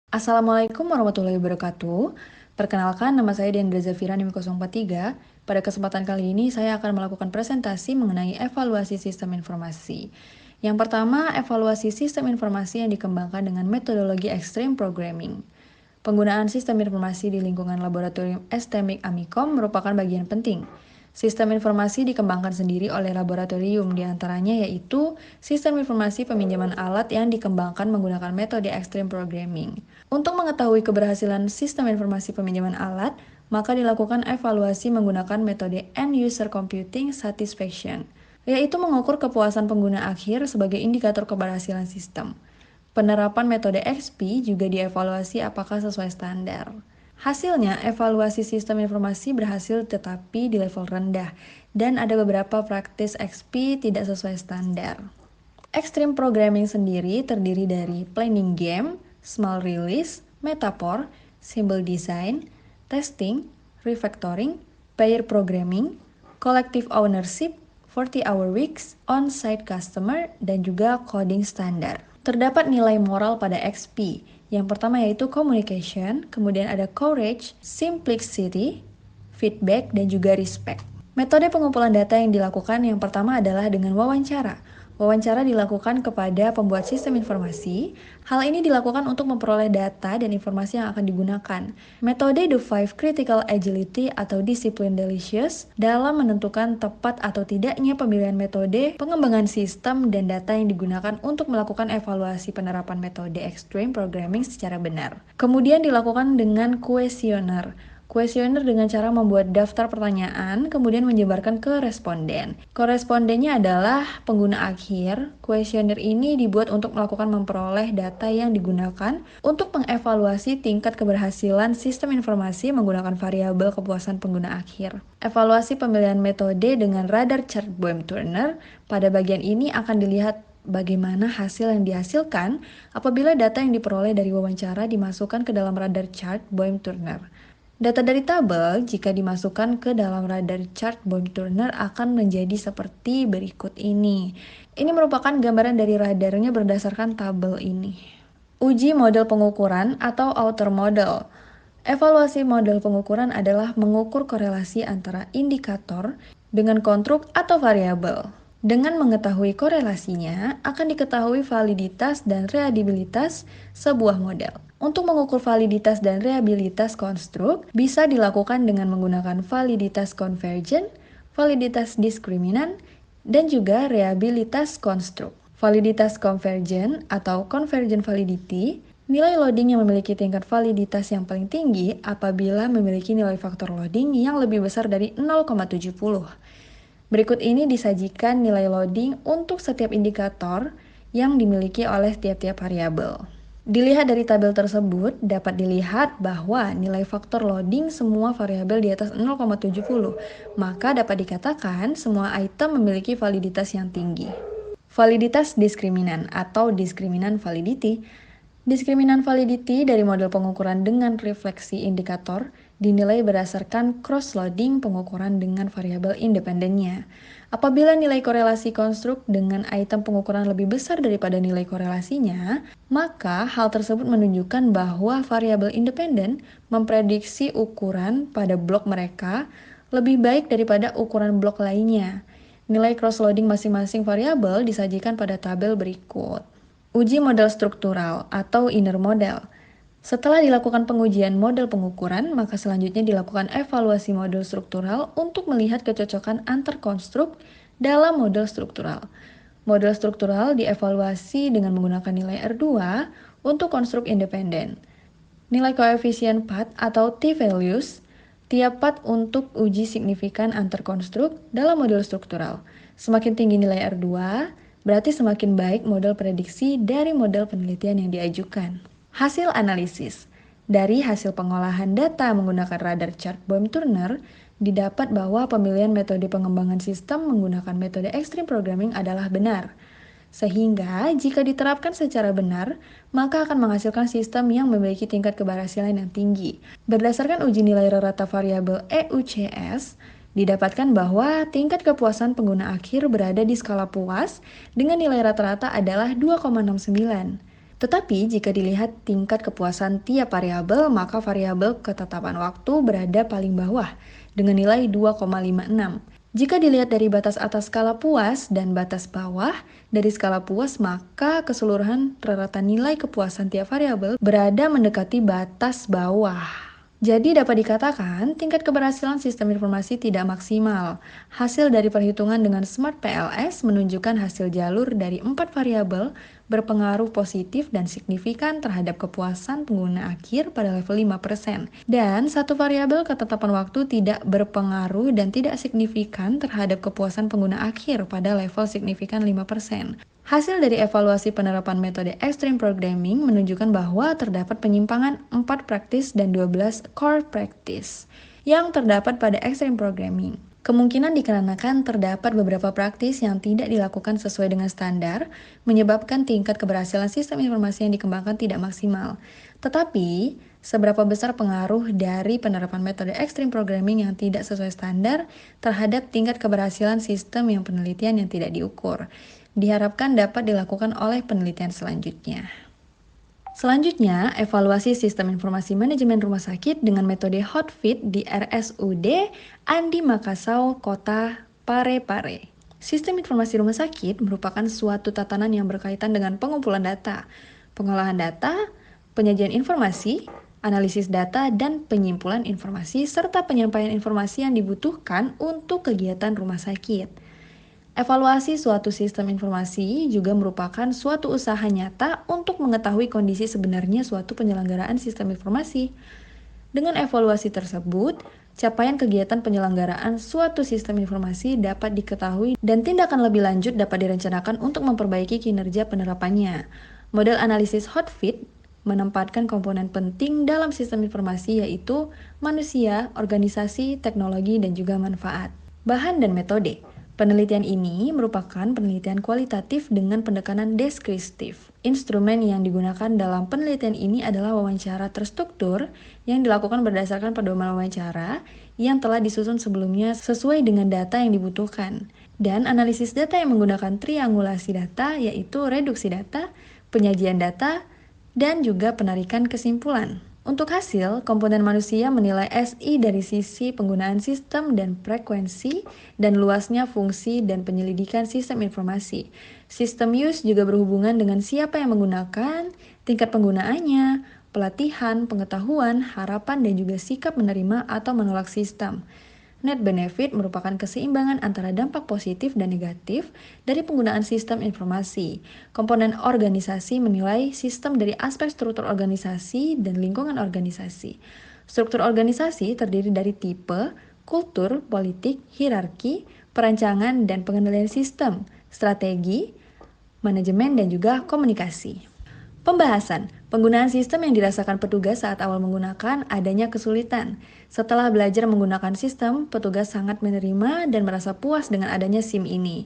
Assalamualaikum warahmatullahi wabarakatuh. Perkenalkan, nama saya Diandra Zafira NIM 043. Pada kesempatan kali ini, saya akan melakukan presentasi mengenai evaluasi sistem informasi. Yang pertama, evaluasi sistem informasi yang dikembangkan dengan metodologi Extreme Programming. Penggunaan sistem informasi di lingkungan laboratorium STMIC Amikom merupakan bagian penting. Sistem informasi dikembangkan sendiri oleh laboratorium, diantaranya yaitu sistem informasi peminjaman alat yang dikembangkan menggunakan metode Extreme Programming. Untuk mengetahui keberhasilan sistem informasi peminjaman alat, maka dilakukan evaluasi menggunakan metode End User Computing Satisfaction, yaitu mengukur kepuasan pengguna akhir sebagai indikator keberhasilan sistem. Penerapan metode XP juga dievaluasi apakah sesuai standar. Hasilnya, evaluasi sistem informasi berhasil tetapi di level rendah, dan ada beberapa praktis XP tidak sesuai standar. Extreme Programming sendiri terdiri dari planning game, small release, metaphor, symbol design, testing, refactoring, pair programming, collective ownership, 40-hour weeks, on-site customer, dan juga coding standar. Terdapat nilai moral pada XP. Yang pertama yaitu communication, kemudian ada courage, simplicity, feedback, dan juga respect. Metode pengumpulan data yang dilakukan yang pertama adalah dengan wawancara. Wawancara dilakukan kepada pembuat sistem informasi. Hal ini dilakukan untuk memperoleh data dan informasi yang akan digunakan. Metode The Five Critical Agility atau disiplin delicious dalam menentukan tepat atau tidaknya pemilihan metode, pengembangan sistem, dan data yang digunakan untuk melakukan evaluasi penerapan metode Extreme Programming secara benar. Kemudian dilakukan dengan kuesioner. Kuesioner dengan cara membuat daftar pertanyaan, kemudian menyebarkan ke responden. Korespondennya adalah pengguna akhir. Kuesioner ini dibuat untuk melakukan memperoleh data yang digunakan untuk mengevaluasi tingkat keberhasilan sistem informasi menggunakan variabel kepuasan pengguna akhir. Evaluasi pemilihan metode dengan radar chart Boehm-Turner. Pada bagian ini akan dilihat bagaimana hasil yang dihasilkan apabila data yang diperoleh dari wawancara dimasukkan ke dalam radar chart Boehm-Turner. Data dari tabel jika dimasukkan ke dalam radar chart Boehm-Turner akan menjadi seperti berikut ini. Ini merupakan gambaran dari radarnya berdasarkan tabel ini. Uji model pengukuran atau outer model. Evaluasi model pengukuran adalah mengukur korelasi antara indikator dengan konstruk atau variabel. Dengan mengetahui korelasinya, akan diketahui validitas dan reliabilitas sebuah model. Untuk mengukur validitas dan reliabilitas konstruk, bisa dilakukan dengan menggunakan validitas konvergen, validitas diskriminan, dan juga reliabilitas konstruk. Validitas konvergen atau convergent validity, nilai loading yang memiliki tingkat validitas yang paling tinggi apabila memiliki nilai faktor loading yang lebih besar dari 0,70. Berikut ini disajikan nilai loading untuk setiap indikator yang dimiliki oleh tiap-tiap variabel. Dilihat dari tabel tersebut, dapat dilihat bahwa nilai faktor loading semua variabel di atas 0,70, maka dapat dikatakan semua item memiliki validitas yang tinggi. Validitas diskriminan atau diskriminan validity. Diskriminan validity dari model pengukuran dengan refleksi indikator dinilai berdasarkan cross-loading pengukuran dengan variabel independennya. Apabila nilai korelasi konstruk dengan item pengukuran lebih besar daripada nilai korelasinya, maka hal tersebut menunjukkan bahwa variabel independen memprediksi ukuran pada blok mereka lebih baik daripada ukuran blok lainnya. Nilai cross-loading masing-masing variabel disajikan pada tabel berikut. Uji model struktural atau inner model. Setelah dilakukan pengujian model pengukuran, maka selanjutnya dilakukan evaluasi model struktural untuk melihat kecocokan antar konstruk dalam model struktural. Model struktural dievaluasi dengan menggunakan nilai R2 untuk konstruk independen. Nilai koefisien path atau t-values, tiap path untuk uji signifikan antar konstruk dalam model struktural. Semakin tinggi nilai R2, berarti semakin baik model prediksi dari model penelitian yang diajukan. Hasil analisis. Dari hasil pengolahan data menggunakan radar chart Boehm-Turner, didapat bahwa pemilihan metode pengembangan sistem menggunakan metode Extreme Programming adalah benar. Sehingga jika diterapkan secara benar, maka akan menghasilkan sistem yang memiliki tingkat keberhasilan yang tinggi. Berdasarkan uji nilai rata variabel EUCS, didapatkan bahwa tingkat kepuasan pengguna akhir berada di skala puas dengan nilai rata-rata adalah 2,69. Tetapi jika dilihat tingkat kepuasan tiap variabel, maka variabel ketetapan waktu berada paling bawah dengan nilai 2,56. Jika dilihat dari batas atas skala puas dan batas bawah dari skala puas, maka keseluruhan rata nilai kepuasan tiap variabel berada mendekati batas bawah. Jadi dapat dikatakan tingkat keberhasilan sistem informasi tidak maksimal. Hasil dari perhitungan dengan Smart PLS menunjukkan hasil jalur dari 4 variabel berpengaruh positif dan signifikan terhadap kepuasan pengguna akhir pada level 5%. Dan satu variabel ketetapan waktu tidak berpengaruh dan tidak signifikan terhadap kepuasan pengguna akhir pada level signifikan 5%. Hasil dari evaluasi penerapan metode Extreme Programming menunjukkan bahwa terdapat penyimpangan 4 praktis dan 12 core practice yang terdapat pada Extreme Programming. Kemungkinan dikarenakan terdapat beberapa praktis yang tidak dilakukan sesuai dengan standar, menyebabkan tingkat keberhasilan sistem informasi yang dikembangkan tidak maksimal. Tetapi, seberapa besar pengaruh dari penerapan metode Extreme Programming yang tidak sesuai standar terhadap tingkat keberhasilan sistem yang penelitian yang tidak diukur, diharapkan dapat dilakukan oleh penelitian selanjutnya. Selanjutnya, evaluasi sistem informasi manajemen rumah sakit dengan metode hot fit di RSUD Andi Makassau, Kota Parepare. Sistem informasi rumah sakit merupakan suatu tatanan yang berkaitan dengan pengumpulan data, pengolahan data, penyajian informasi, analisis data, dan penyimpulan informasi, serta penyampaian informasi yang dibutuhkan untuk kegiatan rumah sakit. Evaluasi suatu sistem informasi juga merupakan suatu usaha nyata untuk mengetahui kondisi sebenarnya suatu penyelenggaraan sistem informasi. Dengan evaluasi tersebut, capaian kegiatan penyelenggaraan suatu sistem informasi dapat diketahui dan tindakan lebih lanjut dapat direncanakan untuk memperbaiki kinerja penerapannya. Model analisis hot fit menempatkan komponen penting dalam sistem informasi yaitu manusia, organisasi, teknologi, dan juga manfaat. Bahan dan metode. Penelitian ini merupakan penelitian kualitatif dengan pendekatan deskriptif. Instrumen yang digunakan dalam penelitian ini adalah wawancara terstruktur yang dilakukan berdasarkan pedoman wawancara yang telah disusun sebelumnya sesuai dengan data yang dibutuhkan. Dan analisis data yang menggunakan triangulasi data yaitu reduksi data, penyajian data, dan juga penarikan kesimpulan. Untuk hasil, komponen manusia menilai SI dari sisi penggunaan sistem dan frekuensi dan luasnya fungsi dan penyelidikan sistem informasi. Sistem use juga berhubungan dengan siapa yang menggunakan, tingkat penggunaannya, pelatihan, pengetahuan, harapan, dan juga sikap menerima atau menolak sistem. Net benefit merupakan keseimbangan antara dampak positif dan negatif dari penggunaan sistem informasi. Komponen organisasi menilai sistem dari aspek struktur organisasi dan lingkungan organisasi. Struktur organisasi terdiri dari tipe, kultur, politik, hierarki, perancangan, dan pengendalian sistem, strategi, manajemen, dan juga komunikasi. Pembahasan, penggunaan sistem yang dirasakan petugas saat awal menggunakan adanya kesulitan. Setelah belajar menggunakan sistem, petugas sangat menerima dan merasa puas dengan adanya SIM ini.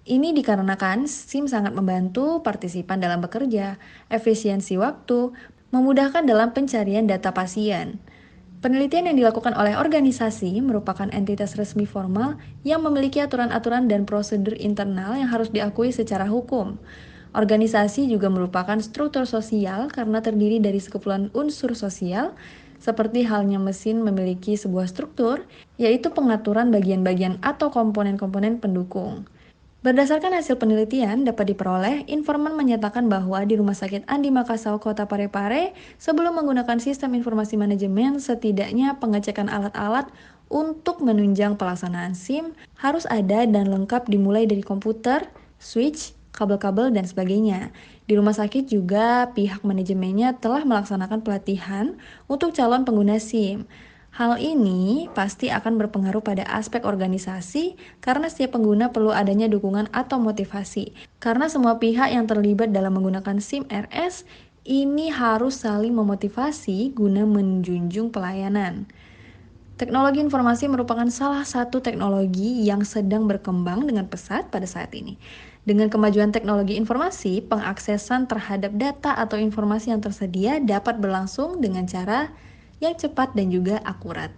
Ini dikarenakan SIM sangat membantu partisipan dalam bekerja, efisiensi waktu, memudahkan dalam pencarian data pasien. Penelitian yang dilakukan oleh organisasi merupakan entitas resmi formal yang memiliki aturan-aturan dan prosedur internal yang harus diakui secara hukum. Organisasi juga merupakan struktur sosial karena terdiri dari sekumpulan unsur sosial, seperti halnya mesin memiliki sebuah struktur, yaitu pengaturan bagian-bagian atau komponen-komponen pendukung. Berdasarkan hasil penelitian, dapat diperoleh informan menyatakan bahwa di Rumah Sakit Andi Makassau, Kota Parepare, sebelum menggunakan sistem informasi manajemen, setidaknya pengecekan alat-alat untuk menunjang pelaksanaan SIM harus ada dan lengkap dimulai dari komputer, switch, kabel-kabel, dan sebagainya. Di rumah sakit juga pihak manajemennya telah melaksanakan pelatihan untuk calon pengguna SIM. Hal ini pasti akan berpengaruh pada aspek organisasi karena setiap pengguna perlu adanya dukungan atau motivasi. Karena semua pihak yang terlibat dalam menggunakan SIM RS ini harus saling memotivasi guna menjunjung pelayanan. Teknologi informasi merupakan salah satu teknologi yang sedang berkembang dengan pesat pada saat ini. Dengan kemajuan teknologi informasi, pengaksesan terhadap data atau informasi yang tersedia dapat berlangsung dengan cara yang cepat dan juga akurat.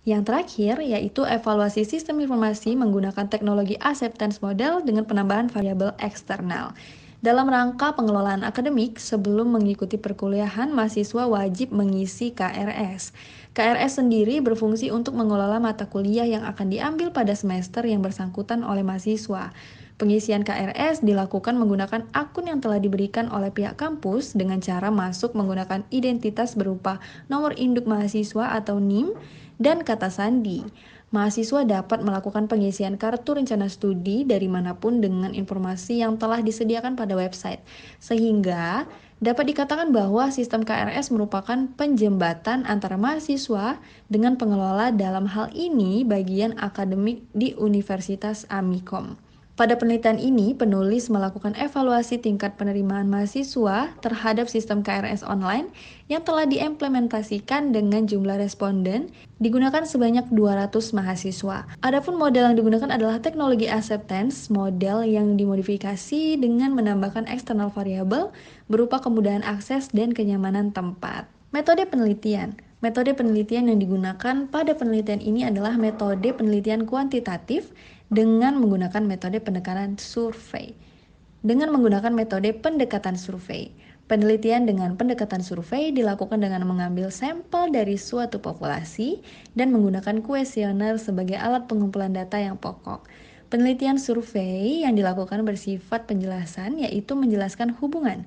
Yang terakhir yaitu evaluasi sistem informasi menggunakan teknologi acceptance model dengan penambahan variabel eksternal. Dalam rangka pengelolaan akademik, sebelum mengikuti perkuliahan, mahasiswa wajib mengisi KRS. KRS sendiri berfungsi untuk mengelola mata kuliah yang akan diambil pada semester yang bersangkutan oleh mahasiswa. Pengisian KRS dilakukan menggunakan akun yang telah diberikan oleh pihak kampus dengan cara masuk menggunakan identitas berupa nomor induk mahasiswa atau NIM dan kata sandi. Mahasiswa dapat melakukan pengisian kartu rencana studi dari manapun dengan informasi yang telah disediakan pada website, sehingga dapat dikatakan bahwa sistem KRS merupakan penjembatan antara mahasiswa dengan pengelola, dalam hal ini bagian akademik di Universitas Amikom. Pada penelitian ini, penulis melakukan evaluasi tingkat penerimaan mahasiswa terhadap sistem KRS online yang telah diimplementasikan dengan jumlah responden digunakan sebanyak 200 mahasiswa. Adapun model yang digunakan adalah teknologi acceptance, model yang dimodifikasi dengan menambahkan eksternal variabel berupa kemudahan akses dan kenyamanan tempat. Metode penelitian. Metode penelitian yang digunakan pada penelitian ini adalah metode penelitian kuantitatif dengan menggunakan metode pendekatan survei. Dengan menggunakan metode pendekatan survei, penelitian dengan pendekatan survei dilakukan dengan mengambil sampel dari suatu populasi dan menggunakan kuesioner sebagai alat pengumpulan data yang pokok. Penelitian survei yang dilakukan bersifat penjelasan, yaitu menjelaskan hubungan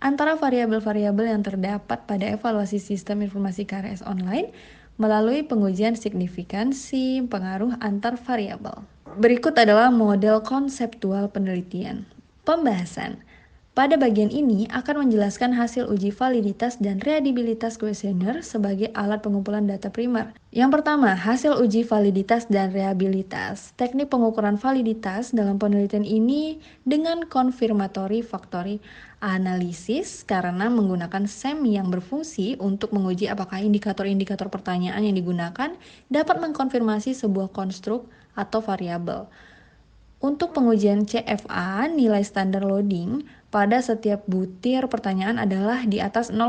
antara variabel-variabel yang terdapat pada evaluasi sistem informasi KRS online melalui pengujian signifikansi pengaruh antar variabel. Berikut adalah model konseptual penelitian. Pembahasan. Pada bagian ini akan menjelaskan hasil uji validitas dan readabilitas kuesioner sebagai alat pengumpulan data primer. Yang pertama, hasil uji validitas dan reabilitas. Teknik pengukuran validitas dalam penelitian ini dengan confirmatory factory analisis karena menggunakan SEM yang berfungsi untuk menguji apakah indikator-indikator pertanyaan yang digunakan dapat mengkonfirmasi sebuah konstruk atau variabel. Untuk pengujian CFA, nilai standar loading pada setiap butir pertanyaan adalah di atas 0,5,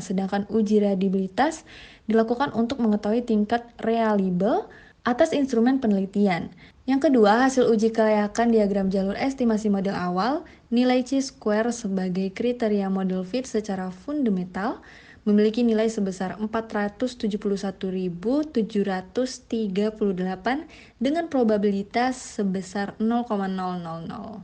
sedangkan uji readabilitas dilakukan untuk mengetahui tingkat reliable atas instrumen penelitian. Yang kedua, hasil uji kelayakan diagram jalur estimasi model awal, nilai chi-square sebagai kriteria model fit secara fundamental, memiliki nilai sebesar 471.738 dengan probabilitas sebesar 0,000.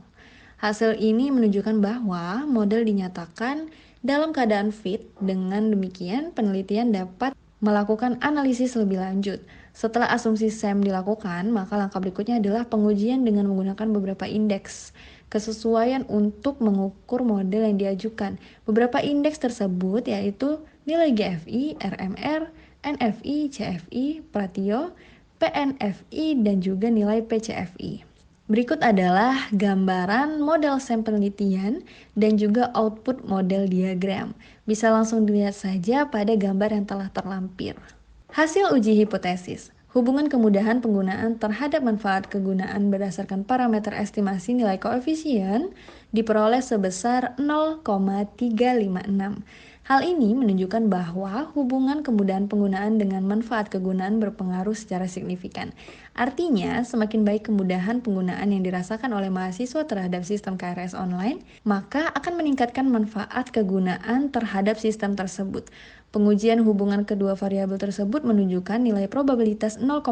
Hasil ini menunjukkan bahwa model dinyatakan dalam keadaan fit. Dengan demikian, penelitian dapat melakukan analisis lebih lanjut. Setelah asumsi SEM dilakukan, maka langkah berikutnya adalah pengujian dengan menggunakan beberapa indeks kesesuaian untuk mengukur model yang diajukan. Beberapa indeks tersebut yaitu nilai GFI, RMR, NFI, CFI, Pratio, PNFI, dan juga nilai PCFI. Berikut adalah gambaran model SEM penelitian dan juga output model diagram. Bisa langsung dilihat saja pada gambar yang telah terlampir. Hasil uji hipotesis. Hubungan kemudahan penggunaan terhadap manfaat kegunaan berdasarkan parameter estimasi nilai koefisien diperoleh sebesar 0,356. Hal ini menunjukkan bahwa hubungan kemudahan penggunaan dengan manfaat kegunaan berpengaruh secara signifikan. Artinya, semakin baik kemudahan penggunaan yang dirasakan oleh mahasiswa terhadap sistem KRS online, maka akan meningkatkan manfaat kegunaan terhadap sistem tersebut. Pengujian hubungan kedua variabel tersebut menunjukkan nilai probabilitas 0,000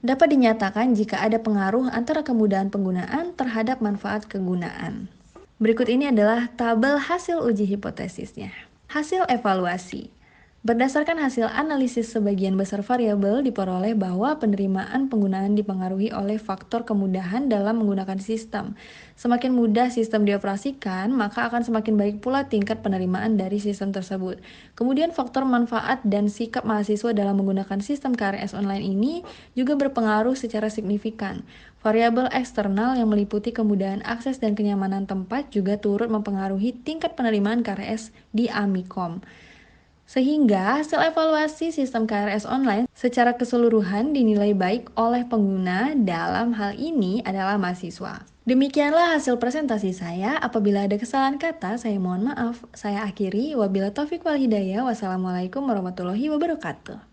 dapat dinyatakan jika ada pengaruh antara kemudahan penggunaan terhadap manfaat kegunaan. Berikut ini adalah tabel hasil uji hipotesisnya. Hasil evaluasi. Berdasarkan hasil analisis sebagian besar variabel diperoleh bahwa penerimaan penggunaan dipengaruhi oleh faktor kemudahan dalam menggunakan sistem. Semakin mudah sistem dioperasikan, maka akan semakin baik pula tingkat penerimaan dari sistem tersebut. Kemudian faktor manfaat dan sikap mahasiswa dalam menggunakan sistem KRS online ini juga berpengaruh secara signifikan. Variabel eksternal yang meliputi kemudahan akses dan kenyamanan tempat juga turut mempengaruhi tingkat penerimaan KRS di Amikom. Sehingga hasil evaluasi sistem KRS online secara keseluruhan dinilai baik oleh pengguna, dalam hal ini adalah mahasiswa. Demikianlah hasil presentasi saya. Apabila ada kesalahan kata, saya mohon maaf. Saya akhiri. Wabillahi taufiq wal hidayah. Wassalamualaikum warahmatullahi wabarakatuh.